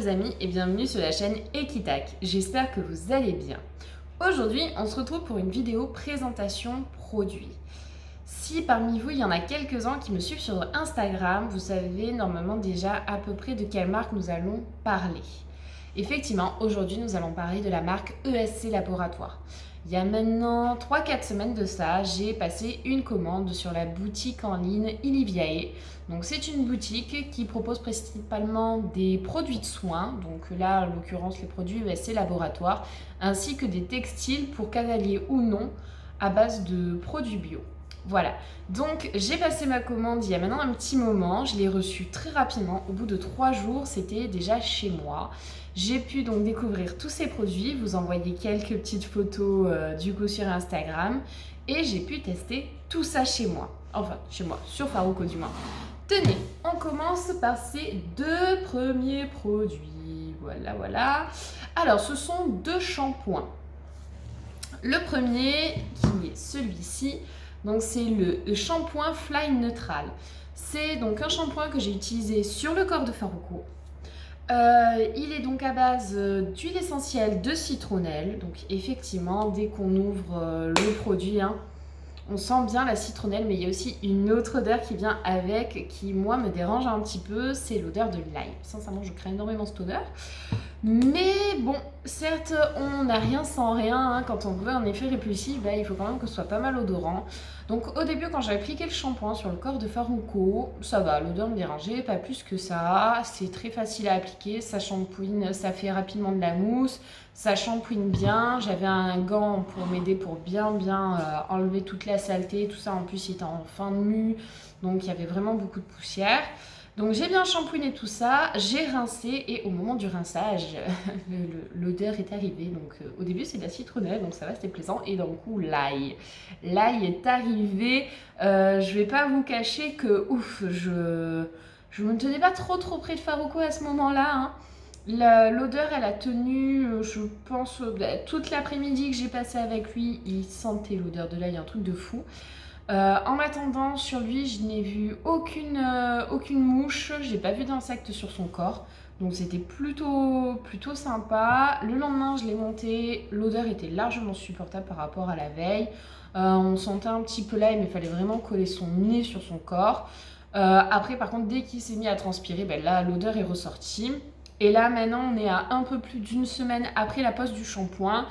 les amis et bienvenue sur la chaîne Equitac, j'espère que vous allez bien. Aujourd'hui on se retrouve pour une vidéo présentation produit. Si parmi vous il y en a quelques-uns qui me suivent sur Instagram, vous savez normalement déjà à peu près de quelle marque nous allons parler. Effectivement, aujourd'hui nous allons parler de la marque ESC Laboratoire. Il y a maintenant 3-4 semaines de ça, j'ai passé une commande sur la boutique en ligne Iliviae. Donc c'est une boutique qui propose principalement des produits de soins, donc là en l'occurrence les produits ESC Laboratoire, ainsi que des textiles pour cavaliers ou non à base de produits bio. Voilà, donc j'ai passé ma commande il y a maintenant un petit moment, je l'ai reçue très rapidement, au bout de 3 jours c'était déjà chez moi. J'ai pu donc découvrir tous ces produits, vous envoyer quelques petites photos du coup sur Instagram et j'ai pu tester tout ça chez moi, enfin chez moi, sur Farouco du moins. Tenez, on commence par ces deux premiers produits, voilà. Alors ce sont deux shampoings. Le premier qui est celui-ci, donc c'est le shampoing Fly Neutral. C'est donc un shampoing que j'ai utilisé sur le corps de Farouco. Il est donc à base d'huile essentielle de citronnelle. Donc effectivement, dès qu'on ouvre le produit, on sent bien la citronnelle, mais il y a aussi une autre odeur qui vient avec, qui moi me dérange un petit peu, c'est l'odeur de l'ail. Sincèrement, je crains énormément cette odeur. Mais bon, certes, on n'a rien sans rien. Quand on veut un effet répulsif, il faut quand même que ce soit pas mal odorant. Donc au début, quand j'ai appliqué le shampoing sur le corps de Farouco, ça va, l'odeur me dérangeait, pas plus que ça. C'est très facile à appliquer, ça shampooine, ça fait rapidement de la mousse, ça shampooine bien. J'avais un gant pour m'aider pour bien enlever toute la saleté, tout ça. En plus, il était en fin de mue, donc il y avait vraiment beaucoup de poussière. Donc j'ai bien shampooiné tout ça, j'ai rincé et au moment du rinçage, l'odeur est arrivée. Donc au début c'est de la citronnelle, donc ça va, c'était plaisant. Et d'un coup l'ail. L'ail est arrivé. Je vais pas vous cacher que je me tenais pas trop près de Farouco à ce moment-là. L'odeur elle a tenu, je pense, toute l'après-midi que j'ai passé avec lui, il sentait l'odeur de l'ail, un truc de fou. En attendant, sur lui, je n'ai vu aucune mouche, j'ai pas vu d'insectes sur son corps, donc c'était plutôt sympa. Le lendemain, je l'ai monté, l'odeur était largement supportable par rapport à la veille. On sentait un petit peu l'ail, mais il fallait vraiment coller son nez sur son corps. Après, par contre, dès qu'il s'est mis à transpirer, là, l'odeur est ressortie. Et là, maintenant, on est à un peu plus d'une semaine après la pose du shampoing.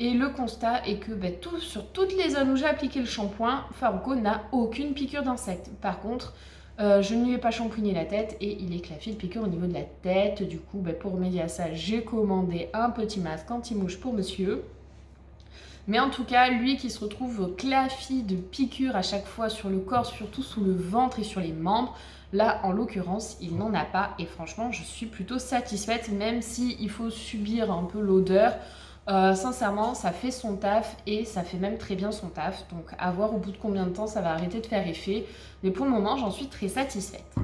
Et le constat est que sur toutes les zones où j'ai appliqué le shampoing, Farouco n'a aucune piqûre d'insecte. Par contre, je ne lui ai pas shampooiné la tête et il est clafé de piqûre au niveau de la tête. Du coup, pour remédier à ça, j'ai commandé un petit masque anti-mouche pour monsieur. Mais en tout cas, lui qui se retrouve claffi de piqûres à chaque fois sur le corps, surtout sous le ventre et sur les membres, là, en l'occurrence, il n'en a pas. Et franchement, je suis plutôt satisfaite, même s'il faut subir un peu l'odeur. Sincèrement, ça fait son taf et ça fait même très bien son taf. Donc à voir au bout de combien de temps ça va arrêter de faire effet. Mais pour le moment, j'en suis très satisfaite.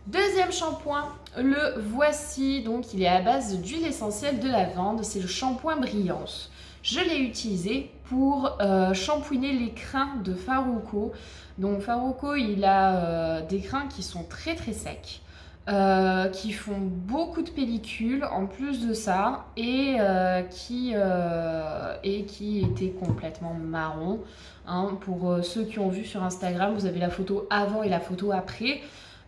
Deuxième shampoing, le voici. Donc il est à base d'huile essentielle de lavande. C'est le shampoing Brillance. Je l'ai utilisé pour shampouiner les crins de Farouco. Donc Farouco, il a des crins qui sont très secs. Qui font beaucoup de pellicules en plus de ça et qui étaient complètement marron. Pour ceux qui ont vu sur Instagram, vous avez la photo avant et la photo après.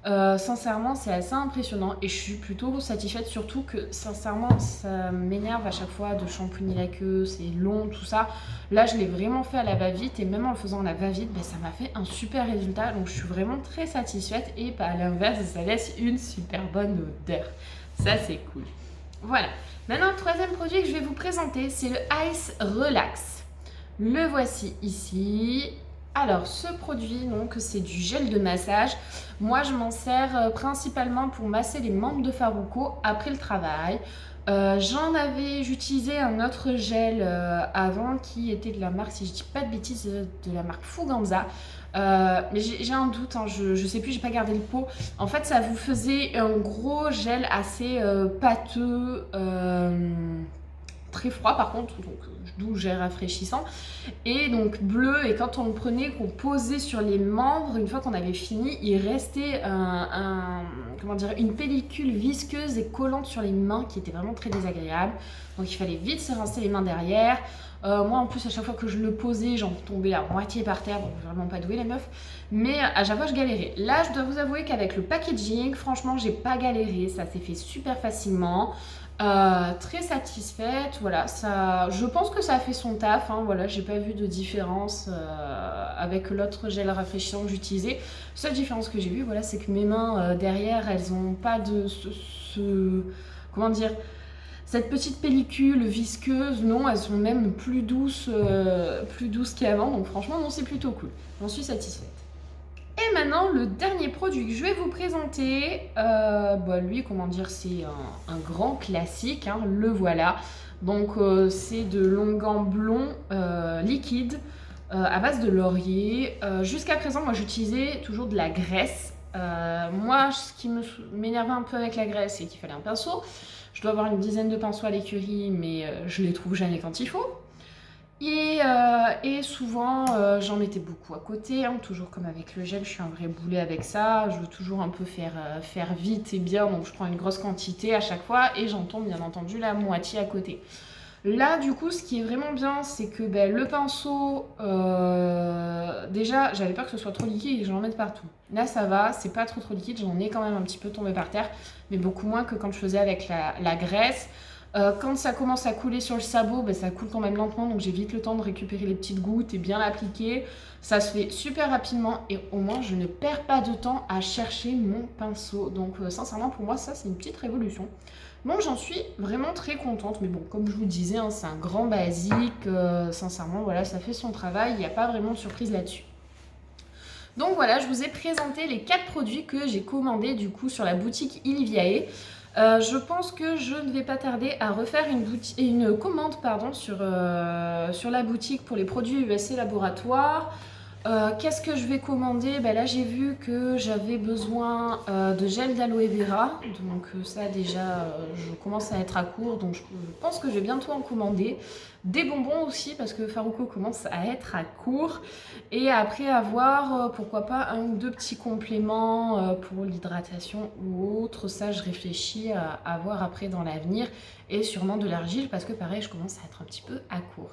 Sincèrement, c'est assez impressionnant et je suis plutôt satisfaite, surtout que sincèrement, ça m'énerve à chaque fois de shampooiner la queue, c'est long, tout ça. Là, je l'ai vraiment fait à la va-vite et même en le faisant à la va-vite, ça m'a fait un super résultat. Donc, je suis vraiment très satisfaite et à l'inverse, ça laisse une super bonne odeur. Ça, c'est cool. Voilà. Maintenant, le troisième produit que je vais vous présenter, c'est le Ice Relax. Le voici ici. Alors, ce produit, donc, c'est du gel de massage. Moi, je m'en sers principalement pour masser les membres de Farouco après le travail. J'utilisais un autre gel avant qui était de la marque, si je dis pas de bêtises, de la marque Fuganza. Mais j'ai un doute, je sais plus, j'ai pas gardé le pot. En fait, ça vous faisait un gros gel assez pâteux. très froid par contre, donc doux, gel rafraîchissant. Et donc bleu, et quand on le prenait, qu'on posait sur les membres, une fois qu'on avait fini, il restait comment dire, une pellicule visqueuse et collante sur les mains qui était vraiment très désagréable. Donc il fallait vite se rincer les mains derrière. Moi en plus à chaque fois que je le posais, j'en tombais à moitié par terre, donc vraiment pas douée les meufs. Mais à chaque fois je galérais. Là je dois vous avouer qu'avec le packaging, franchement j'ai pas galéré, ça s'est fait super facilement. Très satisfaite, voilà, ça, je pense que ça a fait son taf, hein, voilà, j'ai pas vu de différence avec l'autre gel rafraîchissant que j'utilisais. Seule différence que j'ai vue, voilà, c'est que mes mains derrière, elles ont pas de comment dire, cette petite pellicule visqueuse, non, elles sont même plus douces qu'avant, donc franchement, non, c'est plutôt cool, j'en suis satisfaite. Et maintenant, le dernier produit que je vais vous présenter, lui, comment dire, c'est un grand classique, hein, le voilà. Donc, c'est de l'onguent blond liquide à base de laurier. Jusqu'à présent, moi, j'utilisais toujours de la graisse. Moi, ce qui m'énervait un peu avec la graisse, c'est qu'il fallait un pinceau. Je dois avoir une dizaine de pinceaux à l'écurie, mais je les trouve jamais quand il faut. Et souvent, j'en mettais beaucoup à côté, hein, toujours comme avec le gel, je suis un vrai boulet avec ça. Je veux toujours un peu faire vite et bien, donc je prends une grosse quantité à chaque fois et j'en tombe bien entendu la moitié à côté. Là, du coup, ce qui est vraiment bien, c'est que le pinceau, déjà, j'avais peur que ce soit trop liquide et que j'en mette partout. Là, ça va, c'est pas trop liquide, j'en ai quand même un petit peu tombé par terre, mais beaucoup moins que quand je faisais avec la graisse. Quand ça commence à couler sur le sabot, ça coule quand même lentement, donc j'ai vite le temps de récupérer les petites gouttes et bien l'appliquer. Ça se fait super rapidement et au moins je ne perds pas de temps à chercher mon pinceau. Donc sincèrement pour moi ça c'est une petite révolution. Donc j'en suis vraiment très contente, mais bon comme je vous disais, hein, c'est un grand basique, sincèrement voilà ça fait son travail, il n'y a pas vraiment de surprise là-dessus. Donc voilà, je vous ai présenté les 4 produits que j'ai commandés du coup sur la boutique Iliviae. Je pense que je ne vais pas tarder à refaire une commande sur la boutique pour les produits USC Laboratoire. Qu'est-ce que je vais commander? Là j'ai vu que j'avais besoin de gel d'aloe vera, donc ça déjà je commence à être à court, donc je pense que je vais bientôt en commander. Des bonbons aussi parce que Faruko commence à être à court, et après avoir pourquoi pas un ou deux petits compléments pour l'hydratation ou autre, ça je réfléchis à voir après dans l'avenir, et sûrement de l'argile parce que pareil je commence à être un petit peu à court.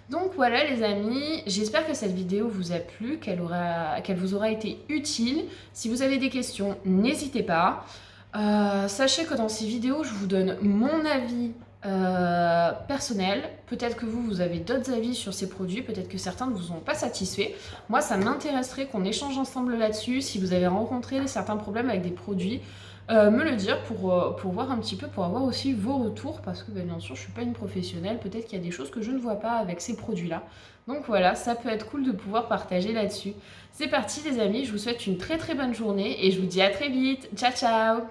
Donc voilà les amis, j'espère que cette vidéo vous a plu, qu'elle vous aura été utile. Si vous avez des questions, n'hésitez pas. Sachez que dans ces vidéos, je vous donne mon avis personnel. Peut-être que vous avez d'autres avis sur ces produits, peut-être que certains ne vous ont pas satisfait. Moi, ça m'intéresserait qu'on échange ensemble là-dessus. Si vous avez rencontré certains problèmes avec des produits, me le dire pour voir un petit peu, pour avoir aussi vos retours, parce que bien sûr je suis pas une professionnelle, peut-être qu'il y a des choses que je ne vois pas avec ces produits là, donc voilà, ça peut être cool de pouvoir partager là-dessus. C'est parti les amis, je vous souhaite une très très bonne journée et je vous dis à très vite, ciao ciao.